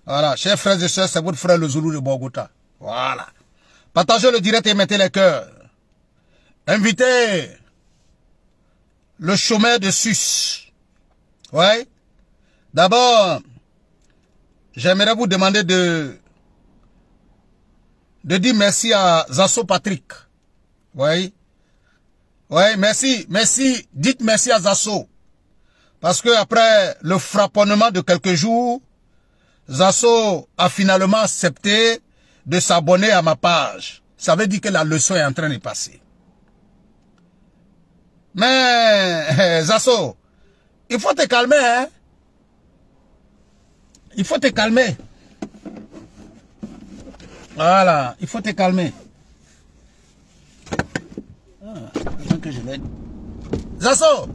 Voilà, chers frères et sœurs, c'est votre frère le Zoulou de Bogota. Voilà. Partagez le direct et mettez les cœurs. Invitez le chômeur de Sus. Ouais. D'abord, j'aimerais vous demander de dire merci à Zasso Patrick. Oui. Oui, merci. Merci. Dites merci à Zasso. Parce que après le frapponnement de quelques jours, Zasso a finalement accepté de s'abonner à ma page. Ça veut dire que la leçon est en train de passer. Mais, Zasso, il faut te calmer, hein. Il faut te calmer. Voilà, il faut te calmer. Attends que je l'aide. Zasso,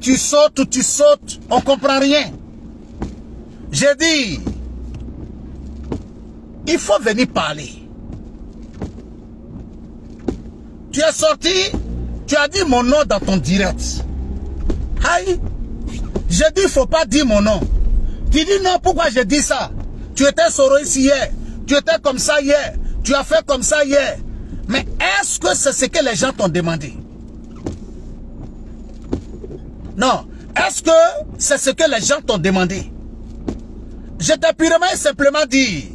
tu sautes ou tu sautes, on comprend rien. J'ai dit, il faut venir parler. Tu es sorti, tu as dit mon nom dans ton direct. Aïe, j'ai dit, il ne faut pas dire mon nom. Tu dis non, pourquoi j'ai dit ça? Tu étais soroïste hier, tu étais comme ça hier, tu as fait comme ça hier. Mais est-ce que c'est ce que les gens t'ont demandé? Non, est-ce que c'est ce que les gens t'ont demandé? Je t'ai purement et simplement dit,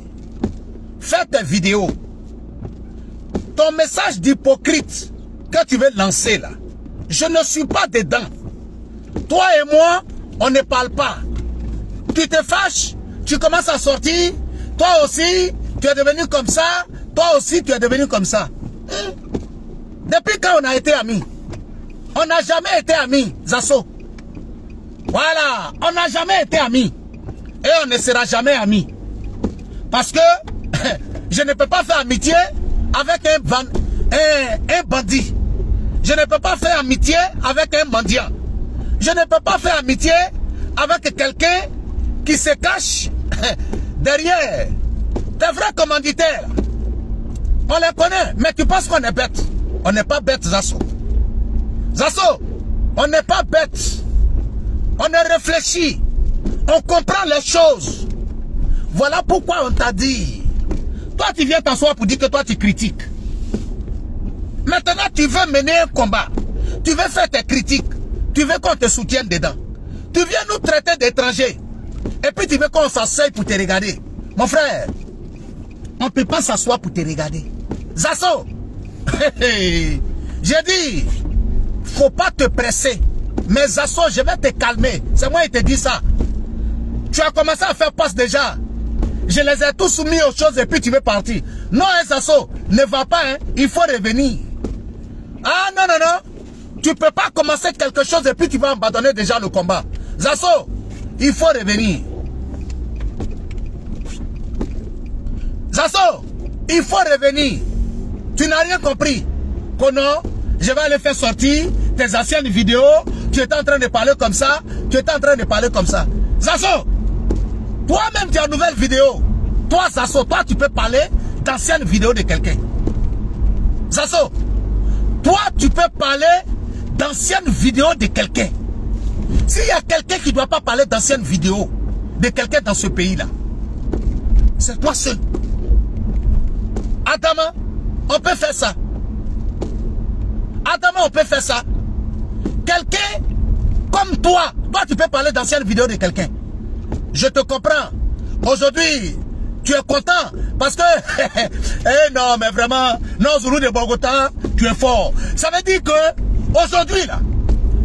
fais tes vidéos. Ton message d'hypocrite que tu veux lancer là, je ne suis pas dedans. Toi et moi, on ne parle pas. Tu te fâches, tu commences à sortir, toi aussi, tu es devenu comme ça, toi aussi, tu es devenu comme ça. Depuis quand on a été amis? On n'a jamais été amis, Zasso. Voilà, on n'a jamais été amis. Et on ne sera jamais amis. Parce que je ne peux pas faire amitié avec un bandit. Je ne peux pas faire amitié avec un mendiant. Je ne peux pas faire amitié avec quelqu'un qui se cache derrière tes vrais commanditaires. On les connaît, mais tu penses qu'on est bête. On n'est pas bête, Zasso. Zasso, on n'est pas bête. On est réfléchi. On comprend les choses. Voilà pourquoi on t'a dit. Toi, tu viens t'asseoir pour dire que toi, tu critiques. Maintenant, tu veux mener un combat. Tu veux faire tes critiques. Tu veux qu'on te soutienne dedans. Tu viens nous traiter d'étrangers. Et puis tu veux qu'on s'asseye pour te regarder. Mon frère, on ne peut pas s'asseoir pour te regarder. Zasso, j'ai dit, faut pas te presser. Mais Zasso, je vais te calmer. C'est moi qui te dis ça. Tu as commencé à faire passe déjà. Je les ai tous soumis aux choses et puis tu veux partir. Non, hein, Zasso, ne va pas, hein. Il faut revenir. Ah non, non, non. Tu ne peux pas commencer quelque chose et puis tu vas abandonner déjà le combat. Zasso, il faut revenir. Zasso, il faut revenir. Tu n'as rien compris. Que non, je vais aller faire sortir tes anciennes vidéos. Tu étais en train de parler comme ça. Tu étais en train de parler comme ça. Zasso, toi-même tu as une nouvelle vidéo. Toi, Zasso, toi tu peux parler d'anciennes vidéos de quelqu'un. Zasso, toi tu peux parler d'anciennes vidéos de quelqu'un. S'il y a quelqu'un qui ne doit pas parler d'anciennes vidéos de quelqu'un dans ce pays-là, c'est toi seul. Adama, on peut faire ça. Adama, on peut faire ça. Quelqu'un comme toi, toi tu peux parler d'anciennes vidéos de quelqu'un. Je te comprends. Aujourd'hui, tu es content parce que, eh non, mais vraiment, non, Zoulou de Bogota, tu es fort. Ça veut dire que, aujourd'hui, là,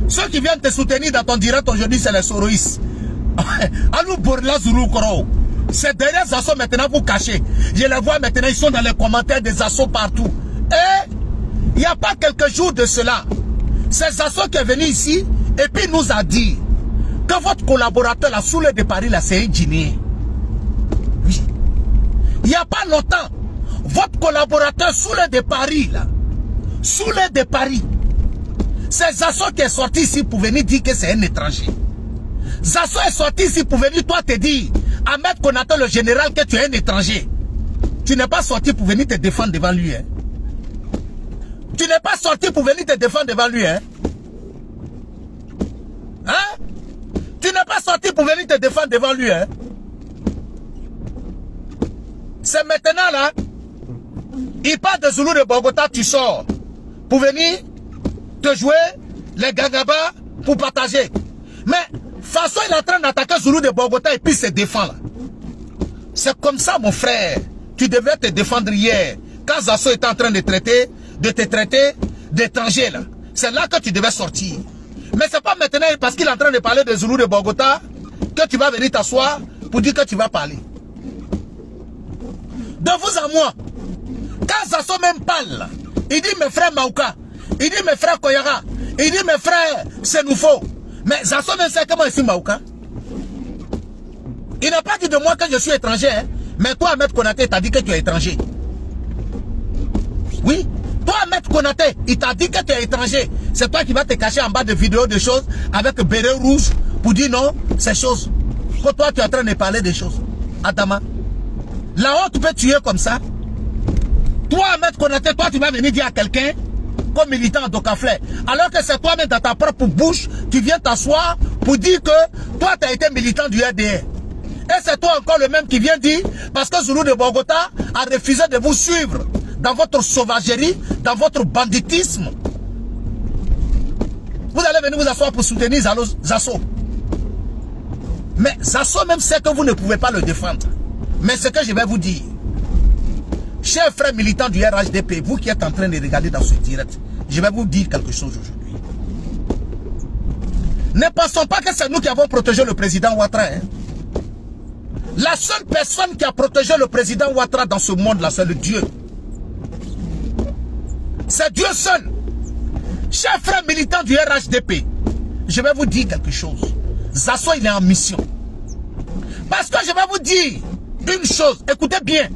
ceux qui viennent te soutenir dans ton direct aujourd'hui, c'est les soroïstes. Alou Borla Zoulou Koro. Ces derniers assauts maintenant vous cachez. Je les vois maintenant, ils sont dans les commentaires des assauts partout. Et il n'y a pas quelques jours de cela, ces assauts qui est venu ici et puis nous a dit que votre collaborateur là, sous le de Paris là, c'est un Guinéen. Oui. Il n'y a pas longtemps, votre collaborateur sous le de Paris là, sous le de Paris, c'est Zasso qui est sorti ici pour venir dire que c'est un étranger. Zasso est sorti ici pour venir toi te dire, Ahmed Konaté le général, que tu es un étranger. Tu n'es pas sorti pour venir te défendre devant lui. Hein? Tu n'es pas sorti pour venir te défendre devant lui. Hein? Hein? Tu n'es pas pas sorti pour venir te défendre devant lui. Hein. C'est maintenant là. Il part de Zoulou de Bogota, tu sors. Pour venir te jouer les gagabas pour partager. Mais façon il est en train d'attaquer Zoulou de Bogota et puis se défend là. C'est comme ça mon frère. Tu devais te défendre hier. Quand Zasso était en train de te traiter d'étranger là. C'est là que tu devais sortir. Mais c'est pas maintenant parce qu'il est en train de parler de Zoulou de Bogota que tu vas venir t'asseoir pour dire que tu vas parler. De vous à moi, quand Zasso même parle, il dit mes frères Maouka, il dit mes frères Koyara, il dit mes frères Senoufo. Mais Zasso même sait comment je suis Maouka. Il n'a pas dit de moi que je suis étranger. Hein. Mais toi, Ahmed Konaté, t'as dit que tu es étranger. Oui. Toi, Ahmed Konaté, il t'a dit que tu es étranger. C'est toi qui vas te cacher en bas de vidéos de choses avec béret rouge pour dire non, ces choses. Que toi, tu es en train de parler des choses. Adama. La honte peut tuer comme ça. Toi, Ahmed Konaté, toi, tu vas venir dire à quelqu'un, comme militant d'Okaflé, alors que c'est toi-même dans ta propre bouche, tu viens t'asseoir pour dire que toi, tu as été militant du RDR. Et c'est toi encore le même qui vient dire, parce que Zoulou de Bogota a refusé de vous suivre dans votre sauvagerie, dans votre banditisme. Vous allez venir vous asseoir pour soutenir Zasso. Mais Zasso même sait que vous ne pouvez pas le défendre. Mais ce que je vais vous dire, chers frères militants du RHDP, vous qui êtes en train de regarder dans ce direct, je vais vous dire quelque chose aujourd'hui. Ne pensons pas que c'est nous qui avons protégé le président Ouattara. Hein. La seule personne qui a protégé le président Ouattara dans ce monde-là, c'est le Dieu. C'est Dieu seul. Chers frères militants du RHDP, je vais vous dire quelque chose. Zasso, il est en mission. Parce que je vais vous dire une chose, écoutez bien.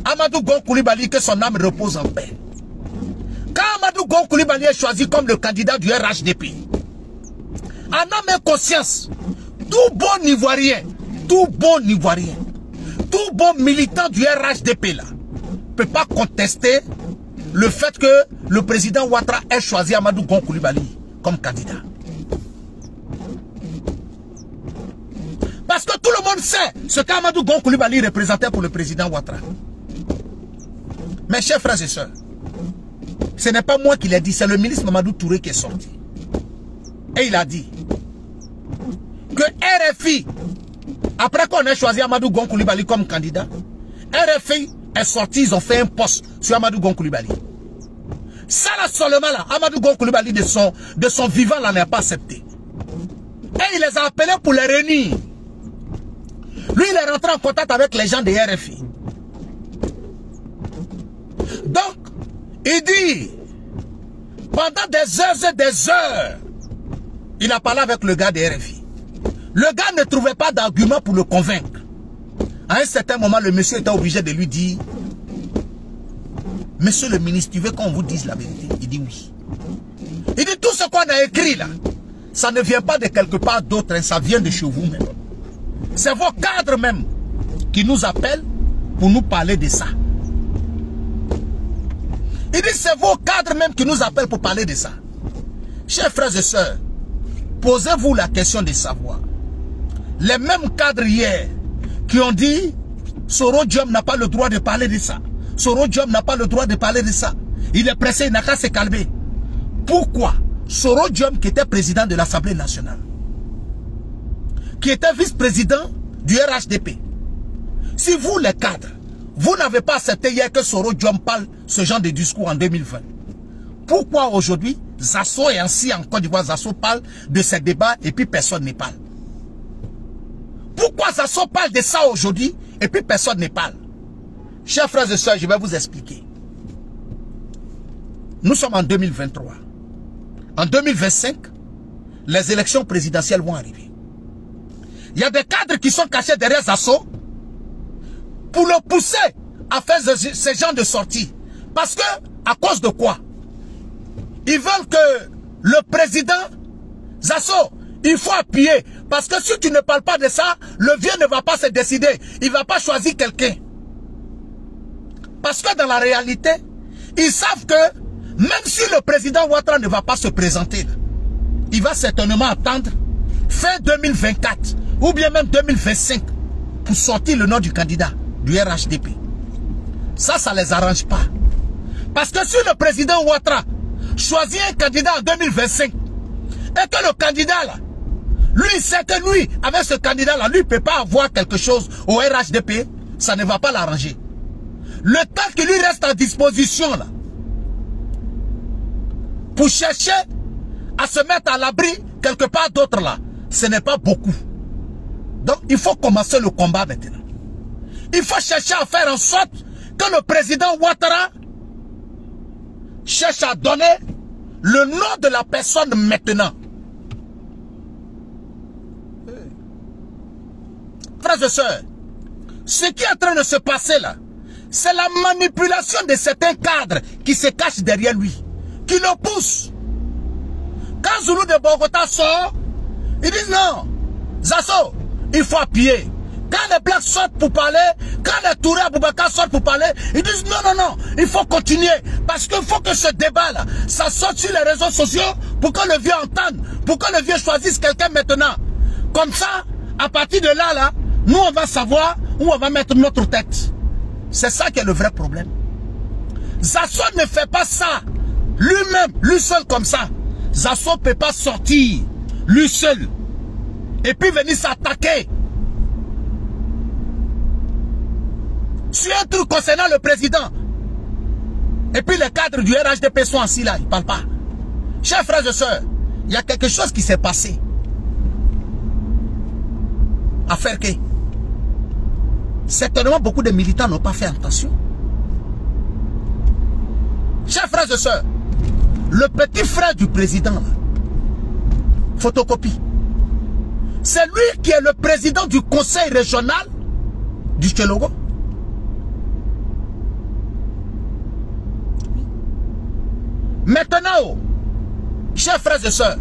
Amadou Gon Coulibaly, que son âme repose en paix. Quand Amadou Gon Coulibaly est choisi comme le candidat du RHDP, en âme et conscience, tout bon Ivoirien, tout bon militant du RHDP là, ne peut pas contester le fait que le président Ouattara ait choisi Amadou Gon Coulibaly comme candidat. Parce que tout le monde sait ce qu'Amadou Gon Coulibaly représentait pour le président Ouattara. Mes chers frères et sœurs, ce n'est pas moi qui l'ai dit, c'est le ministre Mamadou Touré qui est sorti. Et il a dit que RFI, après qu'on ait choisi Amadou Gon Coulibaly comme candidat, RFI est sorti, ils ont fait un poste sur Amadou Gon Coulibaly. Ça là seulement là, Amadou Gon Coulibaly de son vivant là n'a pas accepté. Et il les a appelés pour les réunir. Lui il est rentré en contact avec les gens de RFI. Donc, il dit, pendant des heures et des heures, il a parlé avec le gars de RFI. Le gars ne trouvait pas d'argument pour le convaincre. À un certain moment, le monsieur était obligé de lui dire, monsieur le ministre, tu veux qu'on vous dise la vérité? Il dit oui. Il dit, tout ce qu'on a écrit là, ça ne vient pas de quelque part d'autre, hein, ça vient de chez vous-même. C'est vos cadres même qui nous appellent pour nous parler de ça. Il dit, c'est vos cadres même qui nous appellent pour parler de ça. Chers frères et sœurs, posez-vous la question de savoir. Les mêmes cadres hier qui ont dit, Soro Diom n'a pas le droit de parler de ça. Soro Diom n'a pas le droit de parler de ça. Il est pressé, il n'a qu'à se calmer. Pourquoi Soro Diom, qui était président de l'Assemblée nationale, qui était vice-président du RHDP, si vous les cadres, vous n'avez pas accepté hier que Soro Diom parle ce genre de discours en 2020. Pourquoi aujourd'hui, Zasso est ainsi en Côte d'Ivoire, Zasso parle de ces débats et puis personne ne parle? Pourquoi Zasso parle de ça aujourd'hui et puis personne ne parle? Chers frères et sœurs, je vais vous expliquer. Nous sommes en 2023. En 2025, les élections présidentielles vont arriver. Il y a des cadres qui sont cachés derrière Zasso pour le pousser à faire ce genre de sortie. Parce que, à cause de quoi? Ils veulent que le président, Zasso, il faut appuyer. Parce que si tu ne parles pas de ça, le vieux ne va pas se décider. Il ne va pas choisir quelqu'un. Parce que dans la réalité, ils savent que même si le président Ouattara ne va pas se présenter, il va certainement attendre fin 2024 ou bien même 2025 pour sortir le nom du candidat du RHDP. Ça les arrange pas. Parce que si le président Ouattara choisit un candidat en 2025 et que le candidat là, lui sait que lui, avec ce candidat là, lui ne peut pas avoir quelque chose au RHDP, ça ne va pas l'arranger. Le temps qui lui reste à disposition là, pour chercher à se mettre à l'abri quelque part d'autre là, ce n'est pas beaucoup. Donc il faut commencer le combat maintenant. Il faut chercher à faire en sorte que le président Ouattara cherche à donner le nom de la personne maintenant. Frères et sœurs, ce qui est en train de se passer là, c'est la manipulation de certains cadres qui se cachent derrière lui, qui le poussent. Quand Zulu de Bogota sort, ils disent non, Zasso, il faut appuyer. Quand les Blacks sortent pour parler, quand les Touré Aboubakar sortent pour parler, ils disent non, non, non, il faut continuer. Parce qu'il faut que ce débat-là, ça sorte sur les réseaux sociaux pour que le vieux entende, pour que le vieux choisisse quelqu'un maintenant. Comme ça, à partir de là, nous on va savoir où on va mettre notre tête. C'est ça qui est le vrai problème. Zasso ne fait pas ça lui-même, lui seul comme ça. Zasso ne peut pas sortir lui seul et puis venir s'attaquer sur un truc concernant le président. Et puis les cadres du RHDP sont assis là, ils ne parlent pas. Chers frères et sœurs, il y a quelque chose qui s'est passé à Ferké. Certainement beaucoup de militants n'ont pas fait attention. Chers frères et sœurs, le petit frère du président là, photocopie, c'est lui qui est le président du conseil régional du Tchelogo. Maintenant, chers frères et sœurs,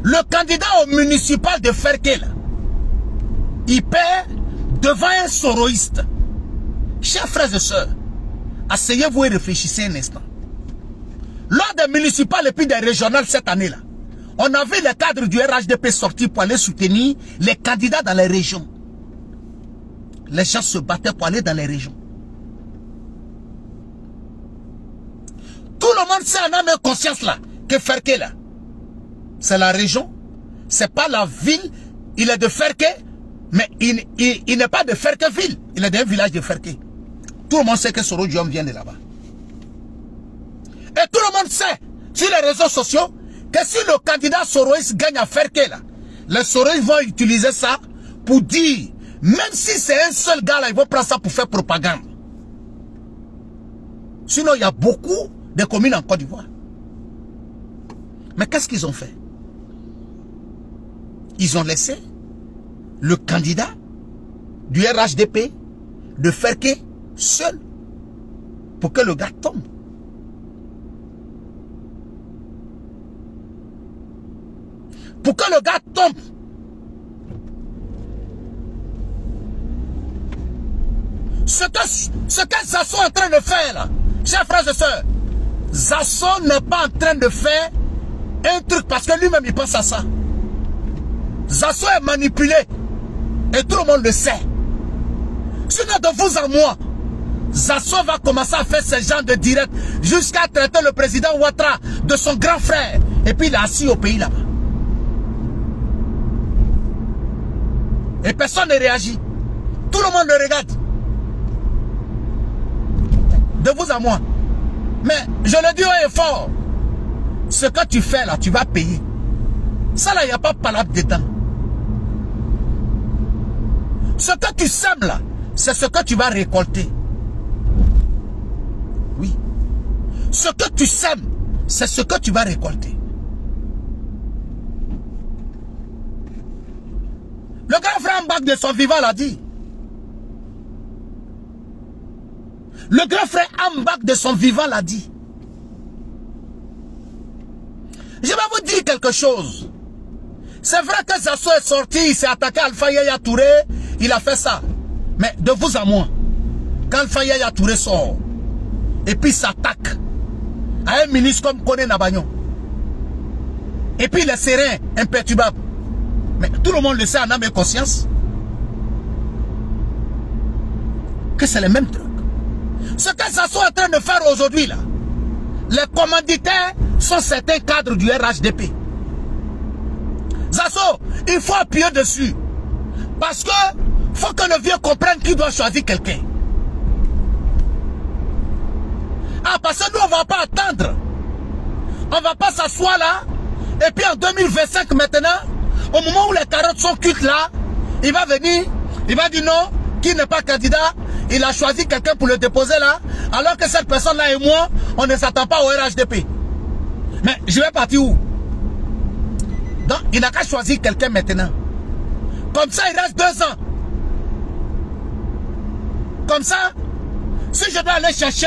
le candidat au municipal de Ferké, il perd devant un soroïste. Chers frères et sœurs, asseyez-vous et réfléchissez un instant. Lors des municipales et puis des régionales cette année-là, on a vu les cadres du RHDP sortir pour aller soutenir les candidats dans les régions. Les gens se battaient pour aller dans les régions. Tout le monde sait en âme et conscience là, que Ferké là, c'est la région, c'est pas la ville, il est de Ferké, mais il n'est pas de Ferkéville, il est d'un village de Ferké. Tout le monde sait que Soro Diom vient de là-bas. Et tout le monde sait, sur les réseaux sociaux, que si le candidat Soroïs gagne à Ferké là, les Soroïs vont utiliser ça pour dire, même si c'est un seul gars là, ils vont prendre ça pour faire propagande. Sinon, il y a beaucoup de communes en Côte d'Ivoire. Mais qu'est-ce qu'ils ont fait? Ils ont laissé le candidat du RHDP de Ferké seul pour que le gars tombe. Pour que le gars tombe. Ce que Zasso est en train de faire là, chers frères et sœurs, Zasso n'est pas en train de faire un truc parce que lui-même il pense à ça. Zasso est manipulé et tout le monde le sait. Sinon de vous à moi, Zasso va commencer à faire ce genre de direct jusqu'à traiter le président Ouattara de son grand frère et puis il est assis au pays là-bas. Et personne ne réagit. Tout le monde le regarde. De vous à moi. Mais je le dis haut et fort. Ce que tu fais là, tu vas payer. Ça là, il n'y a pas de palabre dedans. Ce que tu sèmes là, c'est ce que tu vas récolter. Oui. Ce que tu sèmes, c'est ce que tu vas récolter. Le grand frère Mbak de son vivant l'a dit. Le grand frère Mbak de son vivant l'a dit. Je vais vous dire quelque chose. C'est vrai que Zasso est sorti, il s'est attaqué à Alpha Yaya Touré, il a fait ça. Mais de vous à moi, quand Alpha Yaya Touré sort, et puis s'attaque à un ministre comme Kone Nabagnon, et puis il est serein, imperturbable. Mais tout le monde le sait en âme et conscience. Que c'est le même truc. Ce que Zasso est en train de faire aujourd'hui là, les commanditaires sont certains cadres du RHDP. Zasso, il faut appuyer dessus. Parce que faut que le vieux comprenne qu'il doit choisir quelqu'un. Ah, parce que nous on ne va pas attendre. On ne va pas s'asseoir là. Et puis en 2025 maintenant, au moment où les carottes sont cuites là, il va venir, il va dire non, qui n'est pas candidat. Il a choisi quelqu'un pour le déposer là, alors que cette personne-là et moi, on ne s'attend pas au RHDP. Mais je vais partir où? Donc, il n'a qu'à choisir quelqu'un maintenant. Comme ça, il reste 2 ans. Comme ça, si je dois aller chercher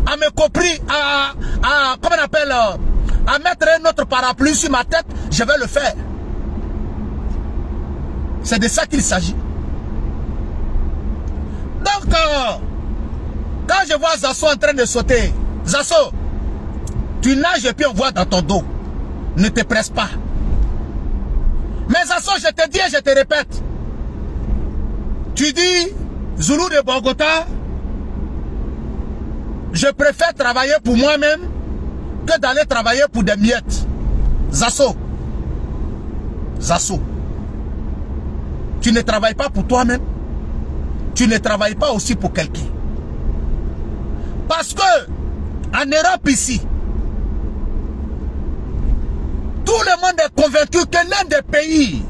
à me compris, comment on appelle, à mettre un autre parapluie sur ma tête, je vais le faire. C'est de ça qu'il s'agit. Donc, quand je vois Zasso en train de sauter, Zasso, tu nages et puis on voit dans ton dos. Ne te presse pas. Mais Zasso, je te dis et je te répète. Tu dis, Zoulou de Bogota, je préfère travailler pour moi-même que d'aller travailler pour des miettes. Zasso. Zasso. Tu ne travailles pas pour toi-même. Tu ne travailles pas aussi pour quelqu'un. Parce que, en Europe ici, tout le monde est convaincu que l'un des pays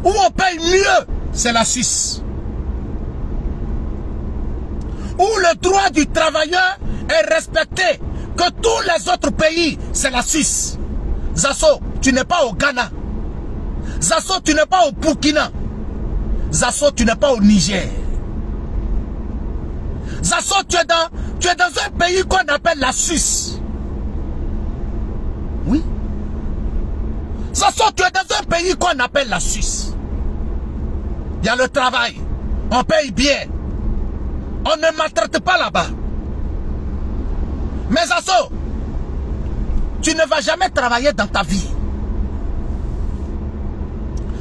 où on paye mieux, c'est la Suisse. Où le droit du travailleur est respecté que tous les autres pays, c'est la Suisse. Zasso, tu n'es pas au Ghana. Zasso, tu n'es pas au Burkina. Zasso, tu n'es pas au Niger. Zasso, tu es dans un pays qu'on appelle la Suisse. Oui. Zasso, tu es dans un pays qu'on appelle la Suisse. Il y a le travail. On paye bien. On ne maltraite pas là-bas. Mais Zasso, tu ne vas jamais travailler dans ta vie.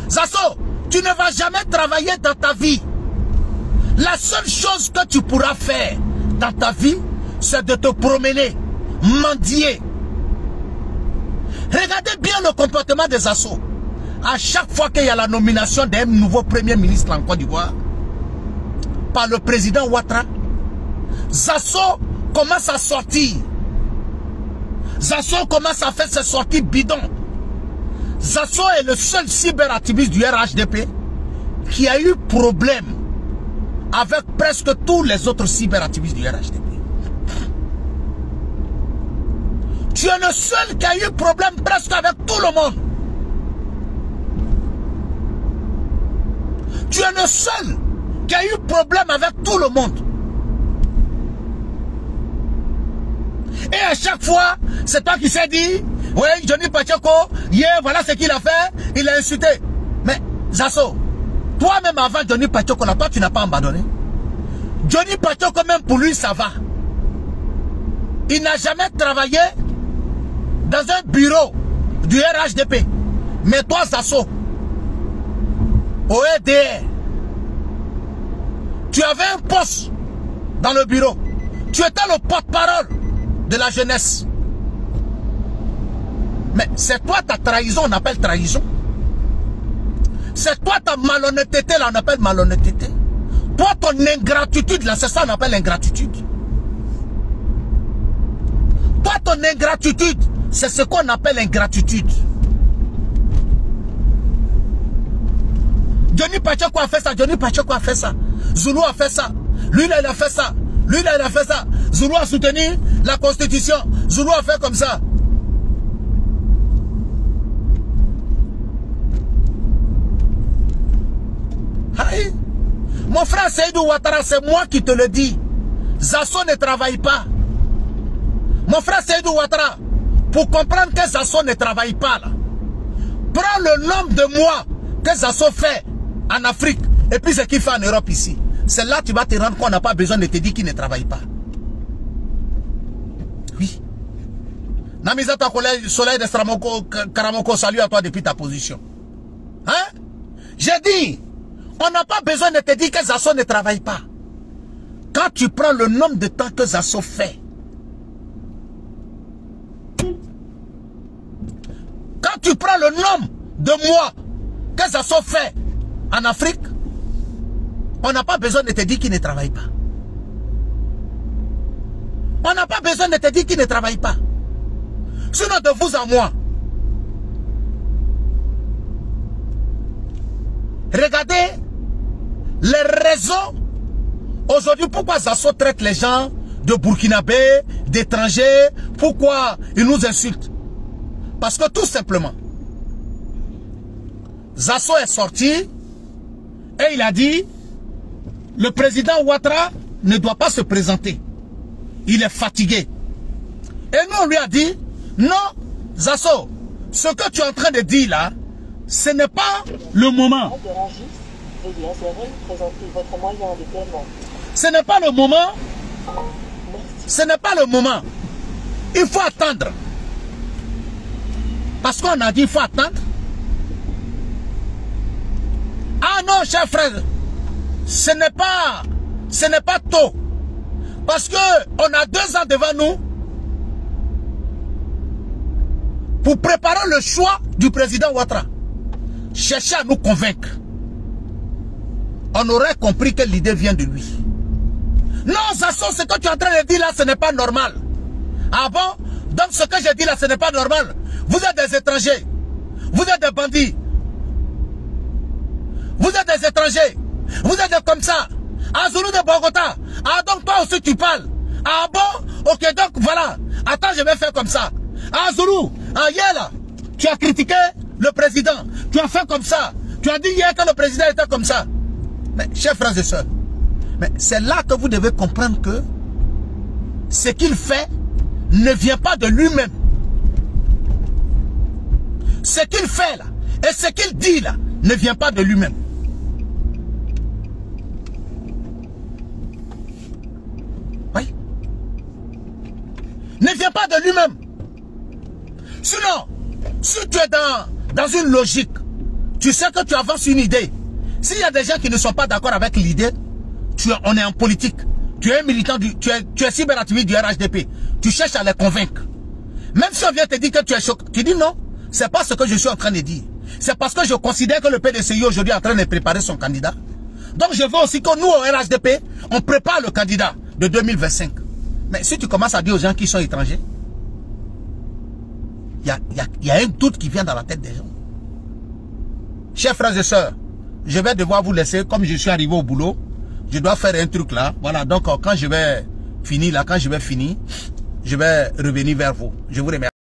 Zasso, tu ne vas jamais travailler dans ta vie. La seule chose que tu pourras faire dans ta vie, c'est de te promener, mendier. Regardez bien le comportement des Zasso. À chaque fois qu'il y a la nomination d'un nouveau premier ministre en Côte d'Ivoire, par le président Ouattara, Zasso commence à sortir. Zasso commence à faire ses sorties bidons. Zasso est le seul cyberactiviste du RHDP qui a eu problème avec presque tous les autres cyberactivistes du RHDP. Tu es le seul qui a eu problème presque avec tout le monde. Tu es le seul qui a eu problème avec tout le monde. Et à chaque fois, c'est toi qui s'est dit, oui, Johnny Pacheco, hier, voilà ce qu'il a fait, il a insulté. Mais, Zasso, toi-même avant Johnny Pacheco, là, toi, tu n'as pas abandonné. Johnny Pacheco, même pour lui, ça va. Il n'a jamais travaillé dans un bureau du RHDP. Mais toi, Zasso, au EDR, tu avais un poste dans le bureau. Tu étais le porte-parole de la jeunesse. Mais c'est toi ta trahison, on appelle trahison. C'est toi ta malhonnêteté, là, on appelle malhonnêteté. Toi ton ingratitude, là, c'est ça on appelle ingratitude. Toi ton ingratitude, c'est ce qu'on appelle ingratitude. Johnny Pacheco a fait ça, Johnny Pacheco a fait ça. Zoulou a fait ça. Lui là il a fait ça. Lui là il a fait ça. Zoulou a soutenu la constitution. Zoulou a fait comme ça. Aïe. Mon frère Seydou Ouattara, c'est moi qui te le dis. Zasso ne travaille pas. Mon frère Seydou Ouattara, pour comprendre que Zasso ne travaille pas là, prends le nombre de mois que Zasso fait en Afrique et puis ce qu'il fait en Europe ici. C'est là que tu vas te rendre compte qu'on n'a pas besoin de te dire qu'il ne travaille pas. Oui. Namizata Soleil de Karamoko, salut à toi depuis ta position. Hein? J'ai dit, on n'a pas besoin de te dire que Zasso ne travaille pas. Quand tu prends le nombre de temps que Zasso fait, quand tu prends le nombre de mois que Zasso fait en Afrique, on n'a pas besoin de te dire qu'il ne travaille pas. On n'a pas besoin de te dire qu'il ne travaille pas. Sinon de vous à moi, regardez les raisons aujourd'hui pourquoi Zasso traite les gens de Burkinabé, d'étrangers, pourquoi ils nous insultent. Parce que tout simplement, Zasso est sorti et il a dit le président Ouattara ne doit pas se présenter. Il est fatigué. Et nous on lui a dit non, Zasso, ce que tu es en train de dire là, ce n'est pas le moment. Ce n'est pas le moment. Ce n'est pas le moment. Il faut attendre. Parce qu'on a dit il faut attendre. Ah non, cher frère, ce n'est pas tôt. Parce que on a 2 ans devant nous pour préparer le choix du président Ouattara. Chercher à nous convaincre. On aurait compris que l'idée vient de lui. Non, Zasso, ce que tu es en train de dire là, ce n'est pas normal. Ah bon? Donc ce que j'ai dit là, ce n'est pas normal. Vous êtes des étrangers. Vous êtes des bandits. Vous êtes des étrangers. Vous êtes des comme ça. Ah, Zoulou de Bogota. Ah, donc toi aussi tu parles. Ah bon? Ok, donc voilà. Attends, je vais faire comme ça. Ah, Zoulou. Ah, hier là, tu as critiqué le président. Tu as fait comme ça. Tu as dit hier que le président était comme ça. Mais, chers frères et sœurs, mais c'est là que vous devez comprendre que ce qu'il fait ne vient pas de lui-même. Ce qu'il fait là, et ce qu'il dit là, ne vient pas de lui-même. Oui. Ne vient pas de lui-même. Sinon, si tu es dans une logique, tu sais que tu avances une idée. S'il y a des gens qui ne sont pas d'accord avec l'idée, on est en politique. Tu es un militant, tu es cyberactiviste du RHDP. Tu cherches à les convaincre. Même si on vient te dire que tu es choqué, tu dis non, c'est pas ce que je suis en train de dire. C'est parce que je considère que le PDCI aujourd'hui est en train de préparer son candidat. Donc je veux aussi que nous, au RHDP, on prépare le candidat de 2025. Mais si tu commences à dire aux gens qui sont étrangers, il y a un doute qui vient dans la tête des gens. Chers frères et sœurs, je vais devoir vous laisser. Comme je suis arrivé au boulot, je dois faire un truc là. Voilà, donc quand je vais finir là, je vais revenir vers vous. Je vous remercie.